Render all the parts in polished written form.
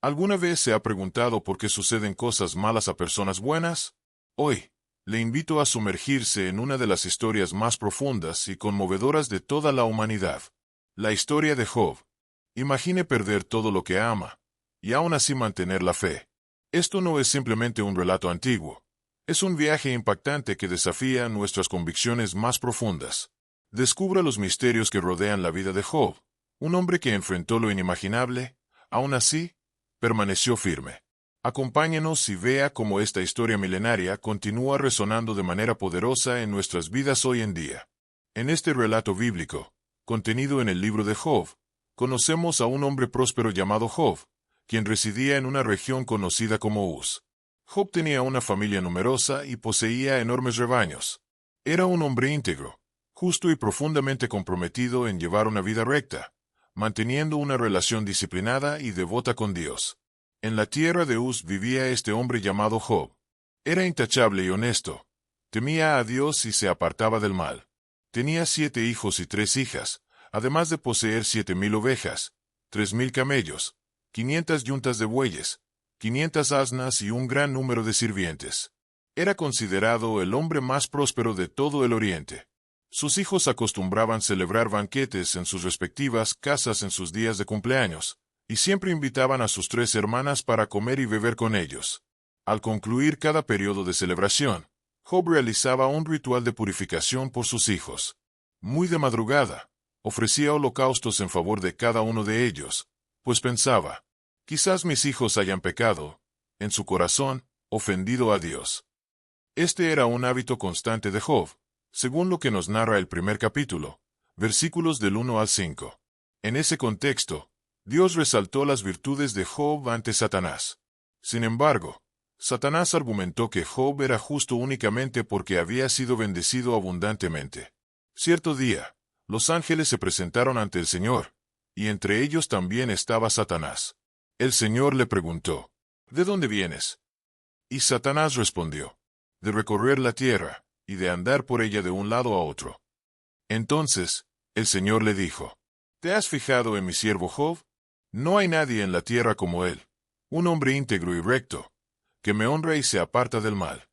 ¿Alguna vez se ha preguntado por qué suceden cosas malas a personas buenas? Hoy, le invito a sumergirse en una de las historias más profundas y conmovedoras de toda la humanidad. La historia de Job. Imagine perder todo lo que ama, y aún así mantener la fe. Esto no es simplemente un relato antiguo. Es un viaje impactante que desafía nuestras convicciones más profundas. Descubra los misterios que rodean la vida de Job, un hombre que enfrentó lo inimaginable, aún así, permaneció firme. Acompáñenos y vea cómo esta historia milenaria continúa resonando de manera poderosa en nuestras vidas hoy en día. En este relato bíblico, contenido en el libro de Job, conocemos a un hombre próspero llamado Job, quien residía en una región conocida como Uz. Job tenía una familia numerosa y poseía enormes rebaños. Era un hombre íntegro, justo y profundamente comprometido en llevar una vida recta, manteniendo una relación disciplinada y devota con Dios. En la tierra de Uz vivía este hombre llamado Job. Era intachable y honesto. Temía a Dios y se apartaba del mal. Tenía 7 hijos y 3 hijas, además de poseer 7,000 ovejas, 3,000 camellos, 500 yuntas de bueyes, 500 asnas y un gran número de sirvientes. Era considerado el hombre más próspero de todo el Oriente. Sus hijos acostumbraban celebrar banquetes en sus respectivas casas en sus días de cumpleaños, y siempre invitaban a sus 3 hermanas para comer y beber con ellos. Al concluir cada periodo de celebración, Job realizaba un ritual de purificación por sus hijos. Muy de madrugada, ofrecía holocaustos en favor de cada uno de ellos, pues pensaba, quizás mis hijos hayan pecado, en su corazón, ofendido a Dios. Este era un hábito constante de Job, según lo que nos narra el primer capítulo, versículos del 1 al 5. En ese contexto, Dios resaltó las virtudes de Job ante Satanás. Sin embargo, Satanás argumentó que Job era justo únicamente porque había sido bendecido abundantemente. Cierto día, los ángeles se presentaron ante el Señor, y entre ellos también estaba Satanás. El Señor le preguntó, ¿de dónde vienes? Y Satanás respondió, de recorrer la tierra, y de andar por ella de un lado a otro. Entonces, el Señor le dijo, ¿te has fijado en mi siervo Job? No hay nadie en la tierra como él, un hombre íntegro y recto, que me honra y se aparta del mal.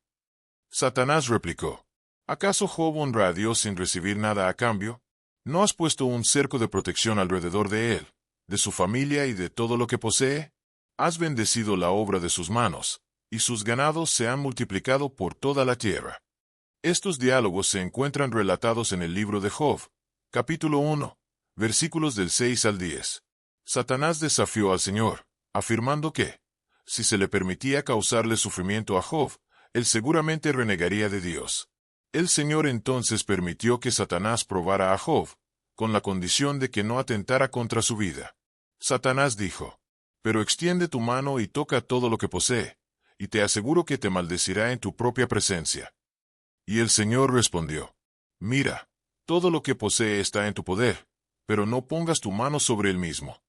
Satanás replicó, ¿acaso Job honra a Dios sin recibir nada a cambio? ¿No has puesto un cerco de protección alrededor de él, de su familia y de todo lo que posee? Has bendecido la obra de sus manos, y sus ganados se han multiplicado por toda la tierra. Estos diálogos se encuentran relatados en el libro de Job, capítulo 1, versículos del 6 al 10. Satanás desafió al Señor, afirmando que, si se le permitía causarle sufrimiento a Job, él seguramente renegaría de Dios. El Señor entonces permitió que Satanás probara a Job, con la condición de que no atentara contra su vida. Satanás dijo, pero extiende tu mano y toca todo lo que posee, y te aseguro que te maldecirá en tu propia presencia. Y el Señor respondió, mira, todo lo que posee está en tu poder, pero no pongas tu mano sobre él mismo.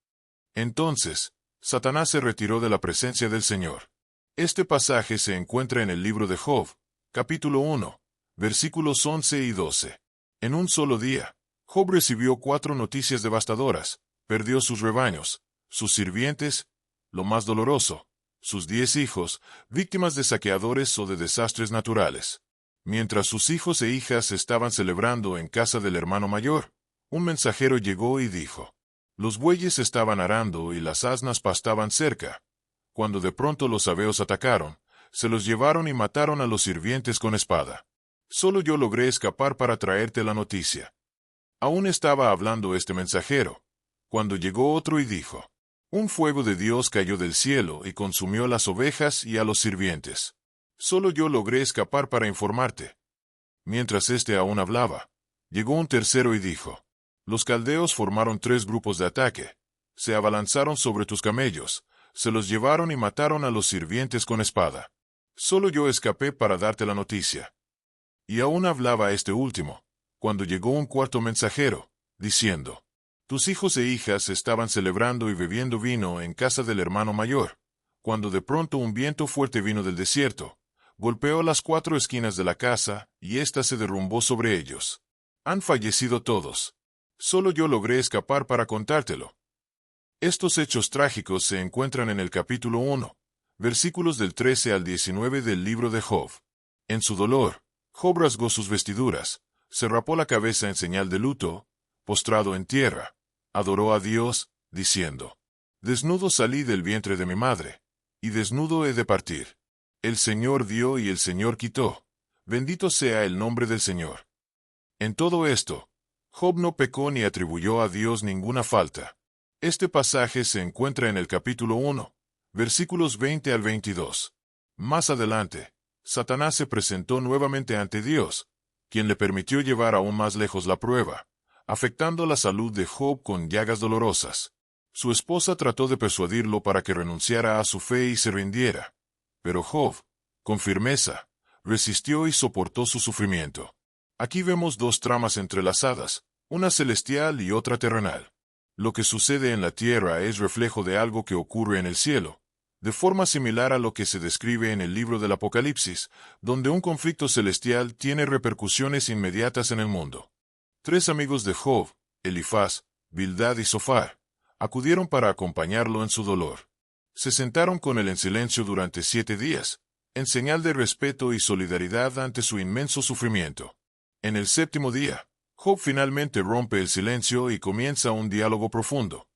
Entonces, Satanás se retiró de la presencia del Señor. Este pasaje se encuentra en el libro de Job, capítulo 1, versículos 11 y 12. En un solo día, Job recibió 4 noticias devastadoras: perdió sus rebaños, sus sirvientes, lo más doloroso, sus 10 hijos, víctimas de saqueadores o de desastres naturales. Mientras sus hijos e hijas estaban celebrando en casa del hermano mayor, un mensajero llegó y dijo, los bueyes estaban arando y las asnas pastaban cerca, cuando de pronto los sabeos atacaron, se los llevaron y mataron a los sirvientes con espada. Solo yo logré escapar para traerte la noticia. Aún estaba hablando este mensajero, cuando llegó otro y dijo, un fuego de Dios cayó del cielo y consumió las ovejas y a los sirvientes. Solo yo logré escapar para informarte. Mientras éste aún hablaba, llegó un tercero y dijo, los caldeos formaron 3 grupos de ataque, se abalanzaron sobre tus camellos, se los llevaron y mataron a los sirvientes con espada. Solo yo escapé para darte la noticia. Y aún hablaba este último, cuando llegó un cuarto mensajero, diciendo, tus hijos e hijas estaban celebrando y bebiendo vino en casa del hermano mayor, cuando de pronto un viento fuerte vino del desierto, golpeó las 4 esquinas de la casa, y ésta se derrumbó sobre ellos. Han fallecido todos. Solo yo logré escapar para contártelo. Estos hechos trágicos se encuentran en el capítulo 1, versículos del 13 al 19 del libro de Job. En su dolor, Job rasgó sus vestiduras, se rapó la cabeza en señal de luto, postrado en tierra, adoró a Dios, diciendo: Desnudo salí del vientre de mi madre, y desnudo he de partir. El Señor dio y el Señor quitó. Bendito sea el nombre del Señor. En todo esto, Job no pecó ni atribuyó a Dios ninguna falta. Este pasaje se encuentra en el capítulo 1, versículos 20 al 22. Más adelante, Satanás se presentó nuevamente ante Dios, quien le permitió llevar aún más lejos la prueba, afectando la salud de Job con llagas dolorosas. Su esposa trató de persuadirlo para que renunciara a su fe y se rindiera, pero Job, con firmeza, resistió y soportó su sufrimiento. Aquí vemos dos tramas entrelazadas, una celestial y otra terrenal. Lo que sucede en la tierra es reflejo de algo que ocurre en el cielo, de forma similar a lo que se describe en el libro del Apocalipsis, donde un conflicto celestial tiene repercusiones inmediatas en el mundo. 3 amigos de Job, Elifaz, Bildad y Zofar, acudieron para acompañarlo en su dolor. Se sentaron con él en silencio durante 7 días, en señal de respeto y solidaridad ante su inmenso sufrimiento. En el 7º día, Job finalmente rompe el silencio y comienza un diálogo profundo,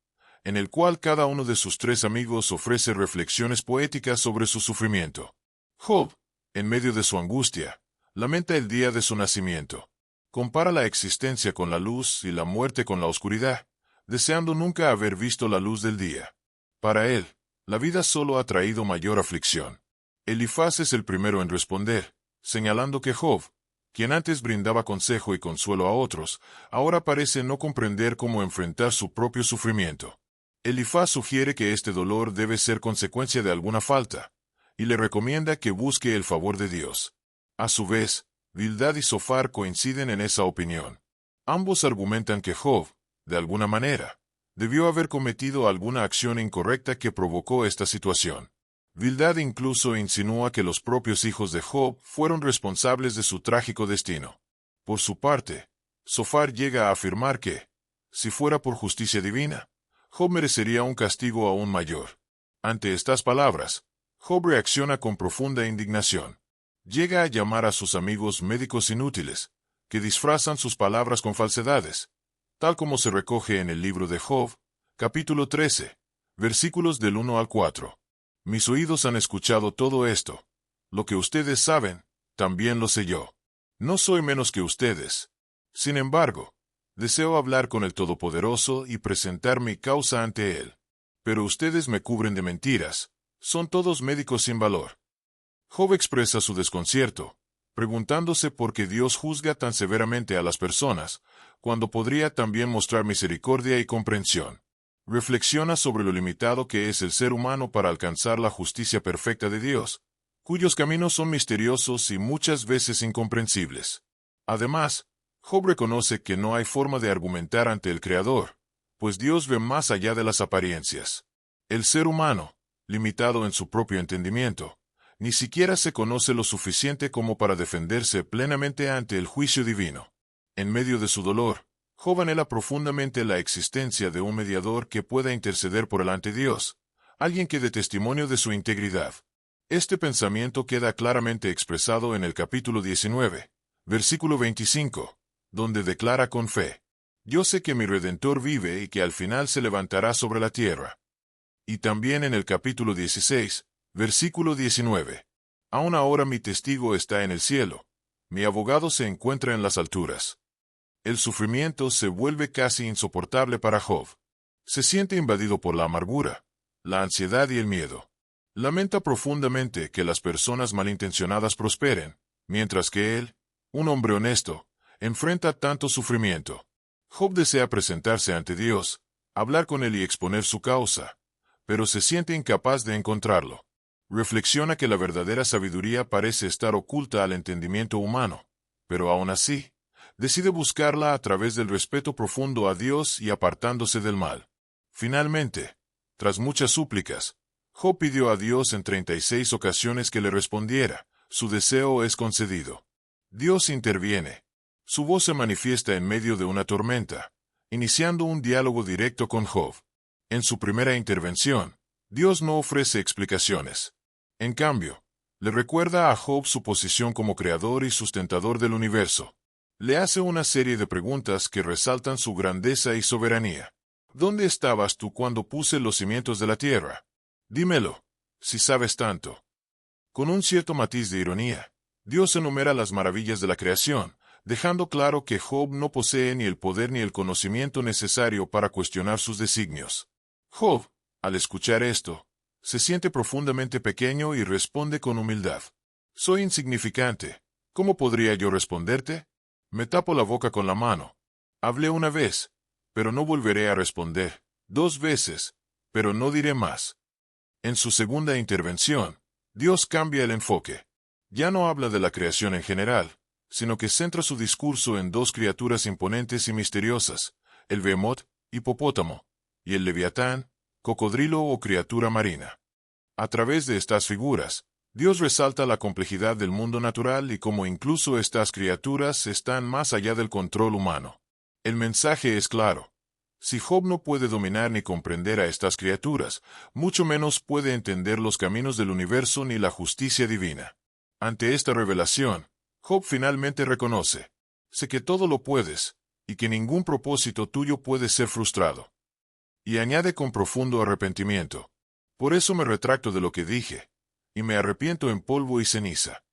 en el cual cada uno de sus 3 amigos ofrece reflexiones poéticas sobre su sufrimiento. Job, en medio de su angustia, lamenta el día de su nacimiento. Compara la existencia con la luz y la muerte con la oscuridad, deseando nunca haber visto la luz del día. Para él, la vida solo ha traído mayor aflicción. Elifaz es el primero en responder, señalando que Job, quien antes brindaba consejo y consuelo a otros, ahora parece no comprender cómo enfrentar su propio sufrimiento. Elifaz sugiere que este dolor debe ser consecuencia de alguna falta, y le recomienda que busque el favor de Dios. A su vez, Bildad y Zofar coinciden en esa opinión. Ambos argumentan que Job, de alguna manera, debió haber cometido alguna acción incorrecta que provocó esta situación. Bildad incluso insinúa que los propios hijos de Job fueron responsables de su trágico destino. Por su parte, Zofar llega a afirmar que, si fuera por justicia divina, Job merecería un castigo aún mayor. Ante estas palabras, Job reacciona con profunda indignación. Llega a llamar a sus amigos médicos inútiles, que disfrazan sus palabras con falsedades, tal como se recoge en el libro de Job, capítulo 13, versículos del 1 al 4. Mis oídos han escuchado todo esto. Lo que ustedes saben, también lo sé yo. No soy menos que ustedes. Sin embargo, deseo hablar con el Todopoderoso y presentar mi causa ante Él. Pero ustedes me cubren de mentiras. Son todos médicos sin valor. Job expresa su desconcierto, preguntándose por qué Dios juzga tan severamente a las personas, cuando podría también mostrar misericordia y comprensión. Reflexiona sobre lo limitado que es el ser humano para alcanzar la justicia perfecta de Dios, cuyos caminos son misteriosos y muchas veces incomprensibles. Además, Job reconoce que no hay forma de argumentar ante el Creador, pues Dios ve más allá de las apariencias. El ser humano, limitado en su propio entendimiento, ni siquiera se conoce lo suficiente como para defenderse plenamente ante el juicio divino. En medio de su dolor, Job anhela profundamente la existencia de un mediador que pueda interceder por ante Dios, alguien que dé testimonio de su integridad. Este pensamiento queda claramente expresado en el capítulo 19, versículo 25, donde declara con fe: Yo sé que mi Redentor vive y que al final se levantará sobre la tierra. Y también en el capítulo 16, versículo 19. Aún ahora mi testigo está en el cielo, mi abogado se encuentra en las alturas. El sufrimiento se vuelve casi insoportable para Job. Se siente invadido por la amargura, la ansiedad y el miedo. Lamenta profundamente que las personas malintencionadas prosperen, mientras que él, un hombre honesto, enfrenta tanto sufrimiento. Job desea presentarse ante Dios, hablar con él y exponer su causa, pero se siente incapaz de encontrarlo. Reflexiona que la verdadera sabiduría parece estar oculta al entendimiento humano, pero aún así, decide buscarla a través del respeto profundo a Dios y apartándose del mal. Finalmente, tras muchas súplicas, Job pidió a Dios en 36 ocasiones que le respondiera. Su deseo es concedido. Dios interviene. Su voz se manifiesta en medio de una tormenta, iniciando un diálogo directo con Job. En su primera intervención, Dios no ofrece explicaciones. En cambio, le recuerda a Job su posición como creador y sustentador del universo. Le hace una serie de preguntas que resaltan su grandeza y soberanía. ¿Dónde estabas tú cuando puse los cimientos de la tierra? Dímelo, si sabes tanto. Con un cierto matiz de ironía, Dios enumera las maravillas de la creación, dejando claro que Job no posee ni el poder ni el conocimiento necesario para cuestionar sus designios. Job, al escuchar esto, se siente profundamente pequeño y responde con humildad. Soy insignificante. ¿Cómo podría yo responderte? Me tapo la boca con la mano. Hablé una vez, pero no volveré a responder. 2 veces, pero no diré más. En su segunda intervención, Dios cambia el enfoque. Ya no habla de la creación en general, sino que centra su discurso en 2 criaturas imponentes y misteriosas, el behemoth, hipopótamo, y el leviatán, cocodrilo o criatura marina. A través de estas figuras, Dios resalta la complejidad del mundo natural y cómo incluso estas criaturas están más allá del control humano. El mensaje es claro. Si Job no puede dominar ni comprender a estas criaturas, mucho menos puede entender los caminos del universo ni la justicia divina. Ante esta revelación, Job finalmente reconoce: sé que todo lo puedes, y que ningún propósito tuyo puede ser frustrado. Y añade con profundo arrepentimiento: por eso me retracto de lo que dije, y me arrepiento en polvo y ceniza.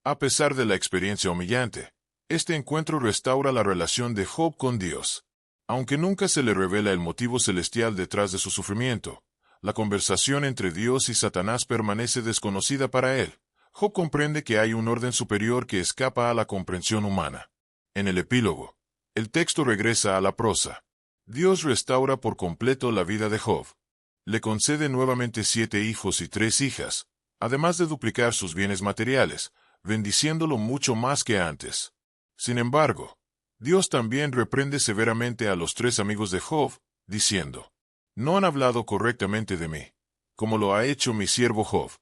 A pesar de la experiencia humillante, este encuentro restaura la relación de Job con Dios. Aunque nunca se le revela el motivo celestial detrás de su sufrimiento, la conversación entre Dios y Satanás permanece desconocida para él. Job comprende que hay un orden superior que escapa a la comprensión humana. En el epílogo, el texto regresa a la prosa. Dios restaura por completo la vida de Job. Le concede nuevamente 7 hijos y 3 hijas, además de duplicar sus bienes materiales, bendiciéndolo mucho más que antes. Sin embargo, Dios también reprende severamente a los 3 amigos de Job, diciendo: no han hablado correctamente de mí, como lo ha hecho mi siervo Job.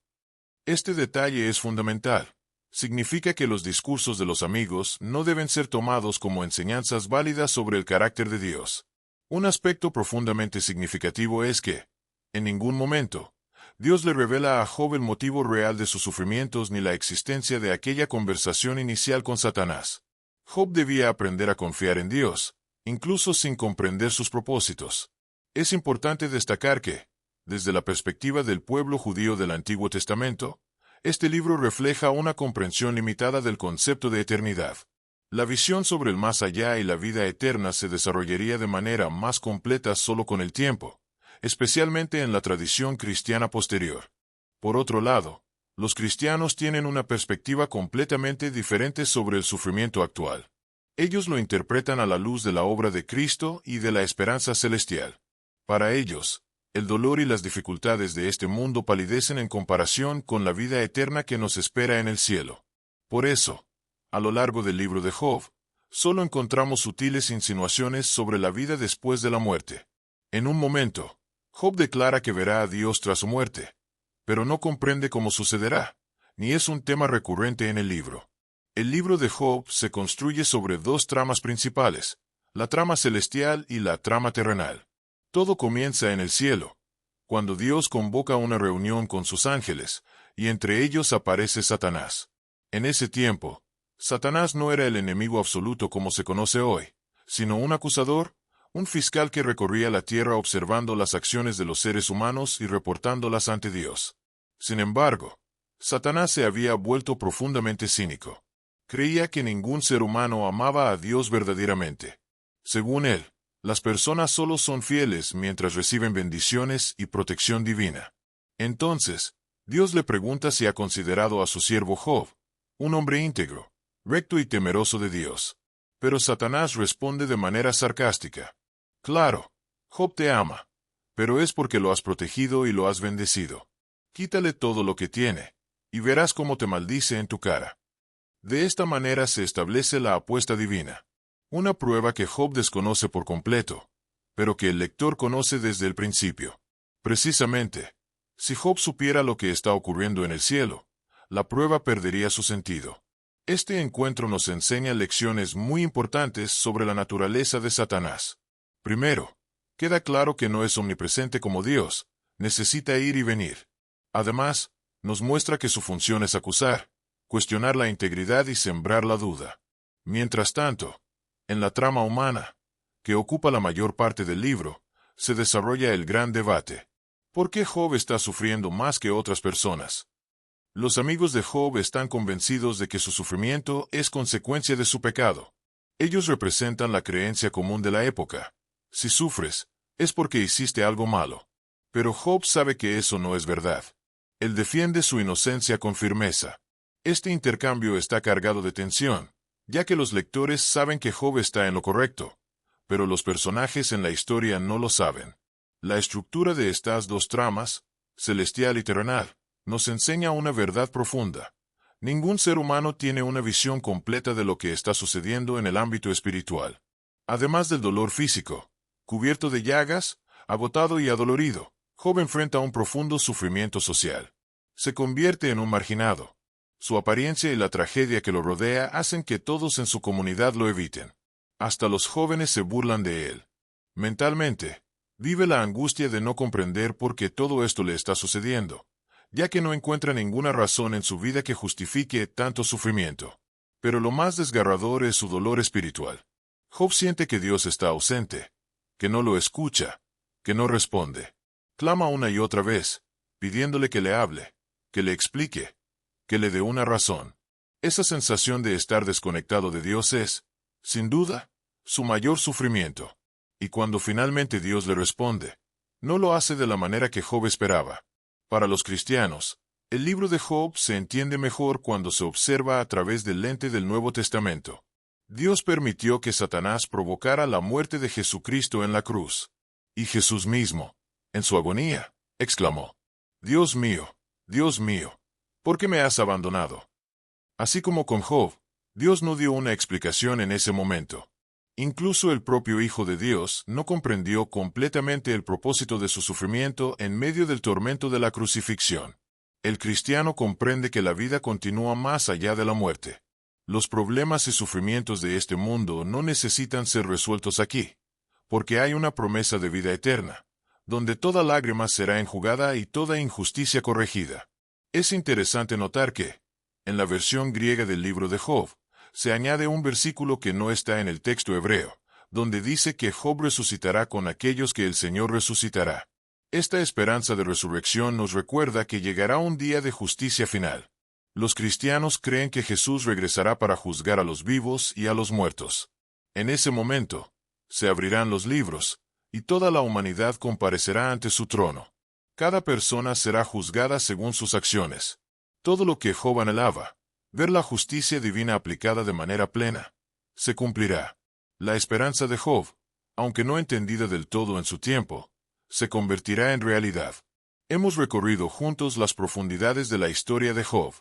Este detalle es fundamental. Significa que los discursos de los amigos no deben ser tomados como enseñanzas válidas sobre el carácter de Dios. Un aspecto profundamente significativo es que, en ningún momento, Dios le revela a Job el motivo real de sus sufrimientos ni la existencia de aquella conversación inicial con Satanás. Job debía aprender a confiar en Dios, incluso sin comprender sus propósitos. Es importante destacar que, desde la perspectiva del pueblo judío del Antiguo Testamento, este libro refleja una comprensión limitada del concepto de eternidad. La visión sobre el más allá y la vida eterna se desarrollaría de manera más completa solo con el tiempo, especialmente en la tradición cristiana posterior. Por otro lado, los cristianos tienen una perspectiva completamente diferente sobre el sufrimiento actual. Ellos lo interpretan a la luz de la obra de Cristo y de la esperanza celestial. Para ellos, el dolor y las dificultades de este mundo palidecen en comparación con la vida eterna que nos espera en el cielo. Por eso, a lo largo del libro de Job, solo encontramos sutiles insinuaciones sobre la vida después de la muerte. En un momento, Job declara que verá a Dios tras su muerte, pero no comprende cómo sucederá, ni es un tema recurrente en el libro. El libro de Job se construye sobre 2 tramas principales, la trama celestial y la trama terrenal. Todo comienza en el cielo, cuando Dios convoca una reunión con sus ángeles, y entre ellos aparece Satanás. En ese tiempo, Satanás no era el enemigo absoluto como se conoce hoy, sino un acusador, un fiscal que recorría la tierra observando las acciones de los seres humanos y reportándolas ante Dios. Sin embargo, Satanás se había vuelto profundamente cínico. Creía que ningún ser humano amaba a Dios verdaderamente. Según él, las personas solo son fieles mientras reciben bendiciones y protección divina. Entonces, Dios le pregunta si ha considerado a su siervo Job, un hombre íntegro, recto y temeroso de Dios. Pero Satanás responde de manera sarcástica: claro, Job te ama, pero es porque lo has protegido y lo has bendecido. Quítale todo lo que tiene, y verás cómo te maldice en tu cara. De esta manera se establece la apuesta divina. Una prueba que Job desconoce por completo, pero que el lector conoce desde el principio. Precisamente, si Job supiera lo que está ocurriendo en el cielo, la prueba perdería su sentido. Este encuentro nos enseña lecciones muy importantes sobre la naturaleza de Satanás. Primero, Queda claro que no es omnipresente como Dios, necesita ir y venir. Además, nos muestra que su función es acusar, cuestionar la integridad y sembrar la duda. Mientras tanto, en la trama humana, que ocupa la mayor parte del libro, se desarrolla el gran debate. ¿Por qué Job está sufriendo más que otras personas? Los amigos de Job están convencidos de que su sufrimiento es consecuencia de su pecado. Ellos representan la creencia común de la época. Si sufres, es porque hiciste algo malo. Pero Job sabe que eso no es verdad. Él defiende su inocencia con firmeza. Este intercambio está cargado de tensión, ya que los lectores saben que Job está en lo correcto, pero los personajes en la historia no lo saben. La estructura de estas dos tramas, celestial y terrenal, nos enseña una verdad profunda. Ningún ser humano tiene una visión completa de lo que está sucediendo en el ámbito espiritual. Además del dolor físico, cubierto de llagas, agotado y adolorido, Job enfrenta un profundo sufrimiento social. Se convierte en un marginado. Su apariencia y la tragedia que lo rodea hacen que todos en su comunidad lo eviten. Hasta los jóvenes se burlan de él. Mentalmente, vive la angustia de no comprender por qué todo esto le está sucediendo, ya que no encuentra ninguna razón en su vida que justifique tanto sufrimiento. Pero lo más desgarrador es su dolor espiritual. Job siente que Dios está ausente, que no lo escucha, que no responde. Clama una y otra vez, pidiéndole que le hable, que le explique, que le dé una razón. Esa sensación de estar desconectado de Dios es, sin duda, su mayor sufrimiento. Y cuando finalmente Dios le responde, no lo hace de la manera que Job esperaba. Para los cristianos, el libro de Job se entiende mejor cuando se observa a través del lente del Nuevo Testamento. Dios permitió que Satanás provocara la muerte de Jesucristo en la cruz. Y Jesús mismo, en su agonía, exclamó, Dios mío, ¿por qué me has abandonado? Así como con Job, Dios no dio una explicación en ese momento. Incluso el propio Hijo de Dios no comprendió completamente el propósito de su sufrimiento en medio del tormento de la crucifixión. El cristiano comprende que la vida continúa más allá de la muerte. Los problemas y sufrimientos de este mundo no necesitan ser resueltos aquí, porque hay una promesa de vida eterna, donde toda lágrima será enjugada y toda injusticia corregida. Es interesante notar que, en la versión griega del libro de Job, se añade un versículo que no está en el texto hebreo, donde dice que Job resucitará con aquellos que el Señor resucitará. Esta esperanza de resurrección nos recuerda que llegará un día de justicia final. Los cristianos creen que Jesús regresará para juzgar a los vivos y a los muertos. En ese momento, se abrirán los libros, y toda la humanidad comparecerá ante su trono. Cada persona será juzgada según sus acciones. Todo lo que Job anhelaba, ver la justicia divina aplicada de manera plena, se cumplirá. La esperanza de Job, aunque no entendida del todo en su tiempo, se convertirá en realidad. Hemos recorrido juntos las profundidades de la historia de Job.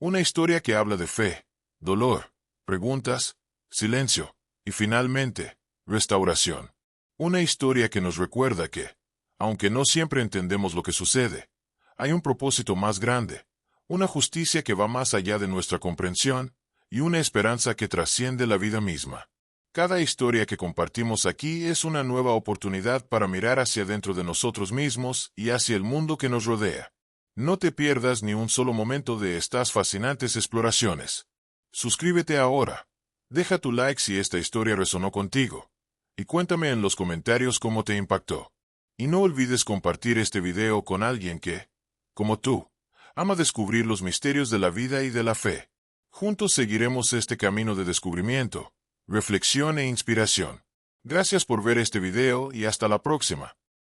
Una historia que habla de fe, dolor, preguntas, silencio, y finalmente, restauración. Una historia que nos recuerda que, aunque no siempre entendemos lo que sucede, hay un propósito más grande, una justicia que va más allá de nuestra comprensión, y una esperanza que trasciende la vida misma. Cada historia que compartimos aquí es una nueva oportunidad para mirar hacia dentro de nosotros mismos y hacia el mundo que nos rodea. No te pierdas ni un solo momento de estas fascinantes exploraciones. Suscríbete ahora. Deja tu like si esta historia resonó contigo. Y cuéntame en los comentarios cómo te impactó. Y no olvides compartir este video con alguien que, como tú, ama descubrir los misterios de la vida y de la fe. Juntos seguiremos este camino de descubrimiento, reflexión e inspiración. Gracias por ver este video y hasta la próxima.